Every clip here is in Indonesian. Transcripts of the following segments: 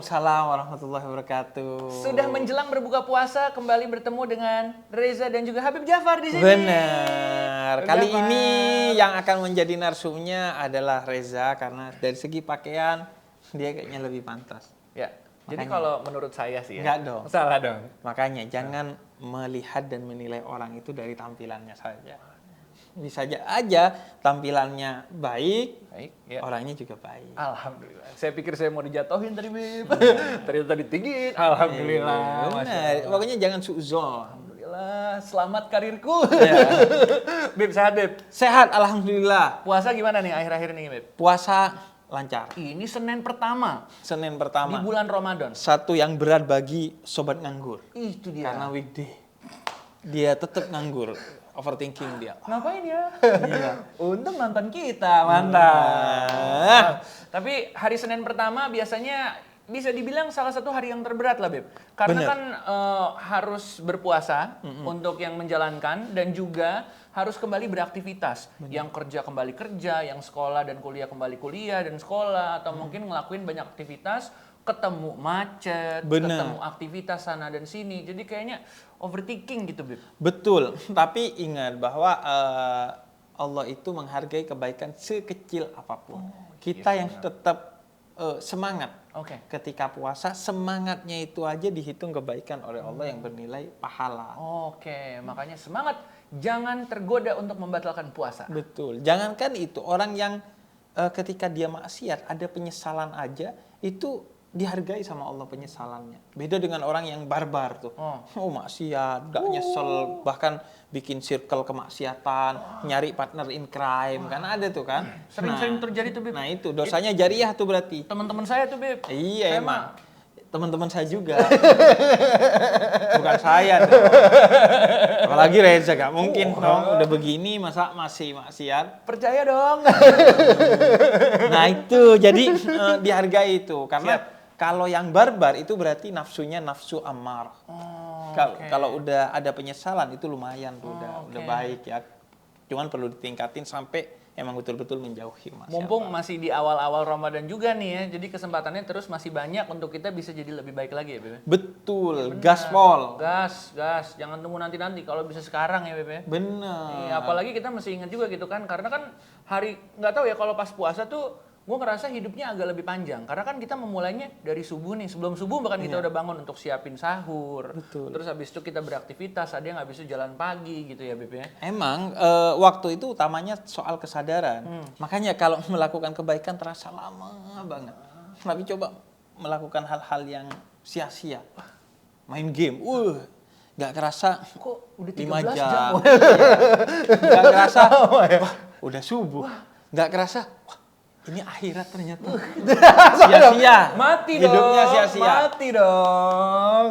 Waalaikumsalam warahmatullahi wabarakatuh. Sudah menjelang berbuka puasa, kembali bertemu dengan Reza dan juga Habib Jafar di sini. Benar. Kali ini yang akan menjadi narsumnya adalah Reza karena dari segi pakaian dia kayaknya lebih pantas. Ya. Jadi Makanya. kalau menurut saya sih ya. Enggak dong. Salah dong. Makanya jangan melihat dan menilai orang itu dari tampilannya saja. Bisa aja tampilannya baik, Baik, ya. orangnya juga baik. Alhamdulillah. Saya pikir saya mau dijatuhin tadi, Bib. Ternyata ditinggiin. Alhamdulillah. Masya Benar. Allah. Pokoknya jangan suuzon. Alhamdulillah. Selamat karirku. Ya. Bib, sehat, Bib. Sehat, alhamdulillah. Puasa gimana nih akhir-akhir ini, Bib? Puasa lancar. Ini Senin pertama Senin di pertama. bulan Ramadan. Satu yang berat bagi sobat nganggur. Itu dia. Karena weekday. Dia tetap nganggur. Overthinking dia. Ngapain ya? Iya. Untung nonton kita, mantap. Tapi hari Senin pertama biasanya bisa dibilang salah satu hari yang terberat lah, Beb. Karena Bener. kan harus berpuasa untuk yang menjalankan dan juga harus kembali beraktivitas. Yang kerja kembali kerja, yang sekolah dan kuliah kembali kuliah dan sekolah, atau mungkin ngelakuin banyak aktivitas, ketemu macet, Bener. ketemu aktivitas sana dan sini. Jadi kayaknya overthinking gitu, Beb. Betul. Tapi ingat bahwa Allah itu menghargai kebaikan sekecil apapun. Kita yang tetap semangat. Oke. Ketika puasa, semangatnya itu aja dihitung kebaikan oleh Allah yang bernilai pahala. Oke, makanya semangat. Jangan tergoda untuk membatalkan puasa. Betul. Jangankan itu, orang yang ketika dia maksiat, ada penyesalan aja, itu dihargai sama Allah penyesalannya. Beda dengan orang yang barbar tuh. Oh maksiat, gak nyesel, bahkan bikin circle kemaksiatan, nyari partner in crime, karena ada tuh kan. Sering-sering terjadi tuh, Beb. Nah itu, dosanya jariah tuh berarti. Teman-teman saya tuh, Beb. Iya Saya emang. mah- Teman-teman saya juga. Bukan saya dong. Apalagi Reza, gak mungkin dong. Udah begini masa masih maksiat. Percaya dong. Nah itu, jadi dihargai itu. Karena Siap. kalau yang barbar itu berarti nafsunya nafsu ammar. Oke. Kalau udah ada penyesalan itu lumayan tuh, udah Oke. baik ya. Cuman perlu ditingkatin sampai emang betul-betul menjauhi maksiat. Mumpung masih di awal-awal Ramadan juga nih ya. Jadi kesempatannya terus masih banyak untuk kita bisa jadi lebih baik lagi ya, Beb. Betul, gaspol. Gas. Jangan tunggu nanti-nanti. Kalau bisa sekarang ya, Beb. Bener. Iya, apalagi kita mesti ingat juga gitu kan. Karena kan hari, nggak tahu ya kalau pas puasa tuh gue ngerasa hidupnya agak lebih panjang. Karena kan kita memulainya dari subuh nih. Sebelum subuh bahkan kita udah bangun untuk siapin sahur. Betul. Terus habis itu kita beraktivitas. Ada yang habis itu jalan pagi gitu ya, Beb ya. Emang waktu itu utamanya soal kesadaran. Makanya kalau melakukan kebaikan terasa lama banget. Tapi coba melakukan hal-hal yang sia-sia. Main game, nggak kerasa Kok udah 5 13 jam. jam? Nggak kerasa, wah udah subuh. Nggak kerasa, wah ini akhirat ternyata. Sia-sia. Mati dong. Hidupnya sia-sia. Mati dong.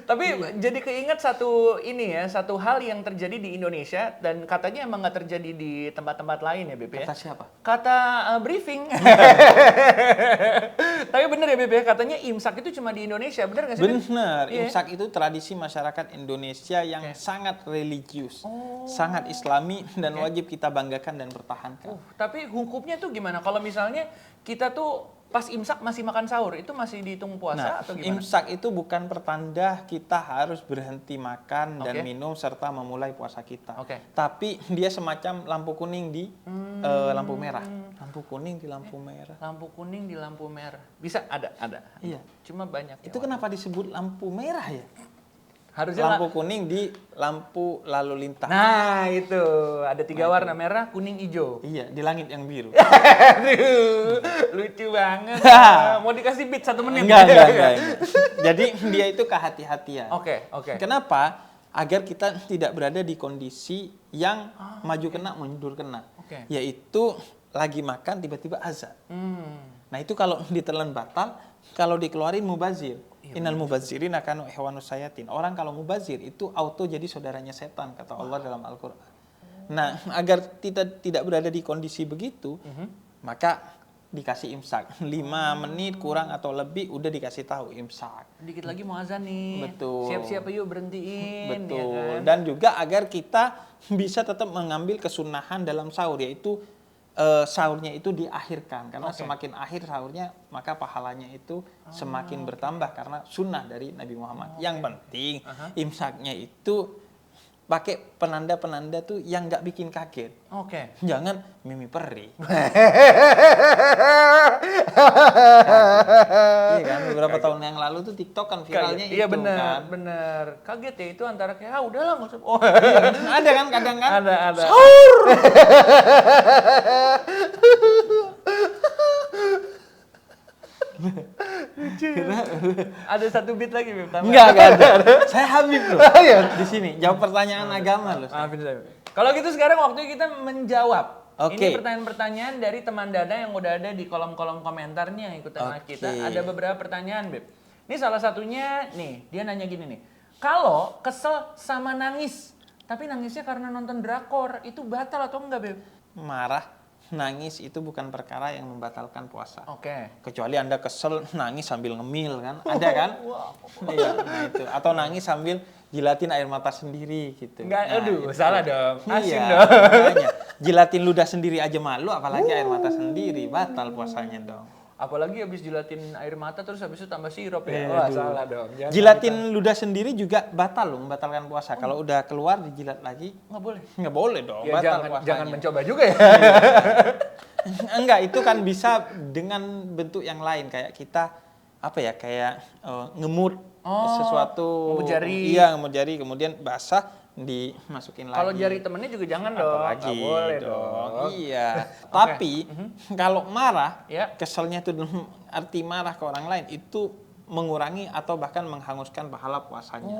Tapi jadi keinget satu ini ya, satu hal yang terjadi di Indonesia dan katanya emang nggak terjadi di tempat-tempat lain ya, Beb ya. Kata siapa? Kata briefing. Tapi bener ya, Beb ya, katanya imsak itu cuma di Indonesia, bener nggak sih, Beb? Benar, Iya. imsak itu tradisi masyarakat Indonesia yang sangat religius, sangat islami dan wajib kita banggakan dan pertahankan. Tapi hukumnya tuh gimana? Kalau misalnya kita tuh pas imsak masih makan sahur, itu masih dihitung puasa atau gimana? Imsak itu bukan pertanda kita harus berhenti makan dan Oke. minum serta memulai puasa kita. Oke. Tapi dia semacam lampu kuning di lampu merah. Lampu kuning di lampu merah. Lampu kuning di lampu merah. Bisa ada. Iya. Cuma banyak. Itu ya. kenapa disebut lampu merah ya? Harusnya Lampu kuning di lampu lalu lintas. Nah, itu ada 3 warna, merah, kuning, hijau. Iya, di langit yang biru. Aduh, lucu banget. Mau dikasih beat 1 menit? Enggak. Jadi dia itu kehati-hatian. Oke. Kenapa? Agar kita tidak berada di kondisi yang maju kena, mundur kena. Oke. Yaitu lagi makan tiba-tiba azan. Nah itu kalau ditelan batal, kalau dikeluarin mubazir. Innal mubazirin akanu ihwanus sayatin. Orang kalau mubazir itu auto jadi saudaranya setan, kata Allah dalam Al-Quran. Nah agar kita tidak berada di kondisi begitu, maka dikasih imsak 5 menit kurang atau lebih udah dikasih tahu imsak. Dikit lagi mau azan nih. Betul. Siap-siap yuk berhentiin. Betul. Ya kan? Dan juga agar kita bisa tetap mengambil kesunahan dalam sahur, yaitu sahurnya itu diakhirkan karena semakin akhir sahurnya maka pahalanya itu semakin bertambah karena sunnah dari Nabi Muhammad. Yang penting imsaknya itu pakai penanda-penanda tuh yang nggak bikin kaget. Oke. Jangan mimi peri. Iya kan, beberapa tahun yang lalu tuh TikTok kan viralnya itu Iya benar, kan. benar. Kaget ya itu antara kayak udahlah nggak usah. Oh. Ada kan kadang kan. Ada. Ada satu beat lagi, Beb. Enggak ada. Saya Habib loh. Di sini jawab pertanyaan agama loh. Maafin saya. Kalau gitu sekarang waktunya kita menjawab. Oke. Ini pertanyaan-pertanyaan dari teman Dada yang udah ada di kolom-kolom komentarnya yang ikutan live kita. Ada beberapa pertanyaan, Beb. Ini salah satunya nih, dia nanya gini nih. Kalau kesel sama nangis, tapi nangisnya karena nonton drakor, itu batal atau enggak, Beb? Marah, nangis itu bukan perkara yang membatalkan puasa. Oke. Kecuali Anda kesel nangis sambil ngemil kan, ada kan? Iya, nah itu. Atau nangis sambil jilatin air mata sendiri gitu. Enggak, Nah, aduh, itu. salah dong. Asin Iya, dong. makanya. Jilatin ludah sendiri aja malu, apalagi air mata sendiri, batal puasanya dong. Apalagi habis jilatin air mata terus habis itu tambah sirup ya. Wah, salah dong. Jangan Jilatin ludah sendiri juga batal loh, membatalkan puasa. Kalau udah keluar dijilat lagi, nggak boleh. nggak boleh dong, Ya, batal jangan puasanya. mencoba juga ya. Enggak, itu kan bisa dengan bentuk yang lain kayak kita apa ya, kayak ngemut sesuatu, ngemut jari. Iya, ngemut jari kemudian basah dimasukin lagi. Kalau jari temennya juga jangan dong. Apalagi Nggak boleh dong. Iya. Tapi kalau marah, Ya. keselnya itu dalam arti marah ke orang lain itu mengurangi atau bahkan menghanguskan pahala puasanya.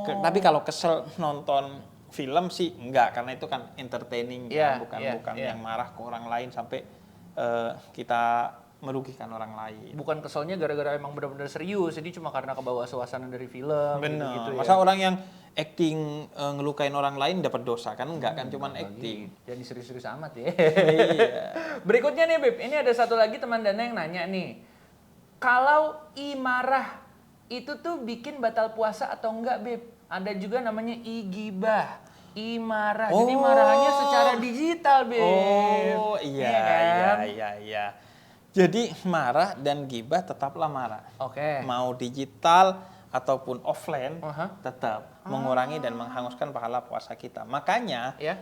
Tapi kalau kesel nonton film sih enggak, karena itu kan entertaining, Iya, bukan iya, iya. yang marah ke orang lain sampai kita merugikan orang lain. Bukan keselnya gara-gara emang benar-benar serius, jadi cuma karena kebawa suasana dari film. Bener. Gitu, Masa orang yang acting ngelukain orang lain dapat dosa kan? Enggak kan, cuman acting. Jadi serius-serius amat ya. Iya. Berikutnya nih, Beb. Ini ada satu lagi teman Dana yang nanya nih. Kalau marah itu tuh bikin batal puasa atau enggak, Beb? Ada juga namanya gibah. Marah. Jadi marahannya secara digital, Beb. Oh, kan? iya. Jadi marah dan gibah tetaplah marah. Oke. Mau digital ataupun offline Aha. tetap mengurangi dan menghanguskan pahala puasa kita. Makanya Ya.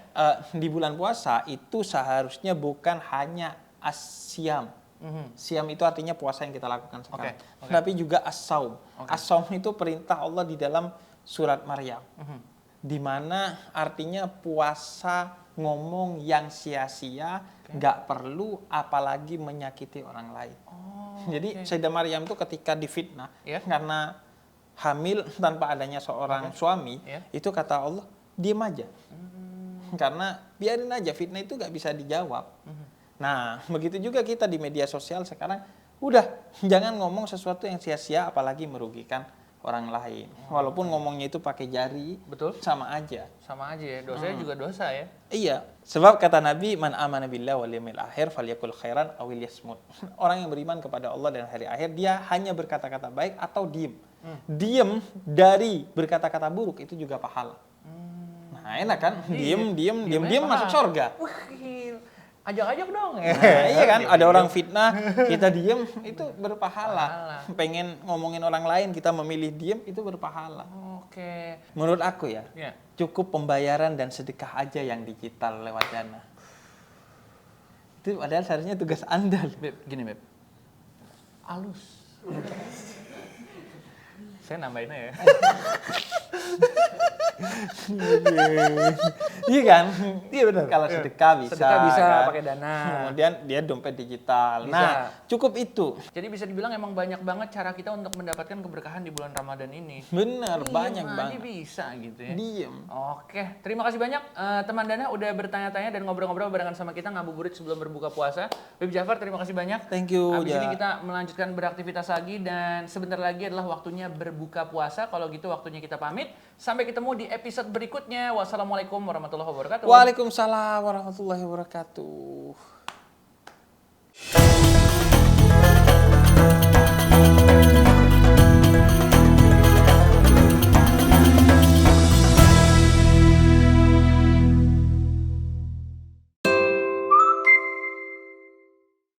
di bulan puasa itu seharusnya bukan hanya asyam. Siam itu artinya puasa yang kita lakukan sekarang. Oke. Tapi juga as-saum. As-saum itu perintah Allah di dalam surat Maryam. Di mana artinya puasa ngomong yang sia-sia, nggak perlu apalagi menyakiti orang lain. Jadi Sayyidah Maryam itu ketika difitnah karena hamil tanpa adanya seorang suami, itu kata Allah, diem aja. Karena biarin aja, fitnah itu nggak bisa dijawab. Nah, begitu juga kita di media sosial sekarang, udah jangan ngomong sesuatu yang sia-sia apalagi merugikan orang lain. Walaupun ngomongnya itu pakai jari, Betul. sama aja. Sama aja ya, dosanya juga dosa ya. Iya, sebab kata Nabi, man amana billahi wal yawmil akhir falyakul khairan aw liyasmut. Orang yang beriman kepada Allah dan hari akhir, dia hanya berkata-kata baik atau diem. Diem dari berkata-kata buruk itu juga pahala. Nah, enak kan? Diem masuk surga. Wih, ajak-ajak dong. Nah, iya kan, ada orang fitnah, kita diem, itu berpahala. Pengen ngomongin orang lain, kita memilih diem, itu berpahala. Oke. Menurut aku ya, Ya. cukup pembayaran dan sedekah aja yang digital lewat Dana. Itu padahal seharusnya tugas Anda. Beb, gini Beb. Alus. Saya nambahin aja ya. Iya kan? Iya benar. Kalau sedekah bisa. Sedekah bisa kan? pakai Dana. Kemudian dia dompet digital. Bisa. Nah, cukup itu. Jadi bisa dibilang emang banyak banget cara kita untuk mendapatkan keberkahan di bulan Ramadan ini. Bener, banyak Diem aja banget. bisa gitu ya. Diem. Oke, terima kasih banyak teman Dana udah bertanya-tanya dan ngobrol-ngobrol barengan sama kita ngabuburit sebelum berbuka puasa. Beb Jafar, terima kasih banyak. Thank you. Habis Ja. ini kita melanjutkan beraktivitas lagi dan sebentar lagi adalah waktunya berbuka puasa. Kalau gitu waktunya kita pamit. Sampai ketemu di episode berikutnya. Wassalamualaikum warahmatullahi wabarakatuh. Waalaikumsalam warahmatullahi wabarakatuh.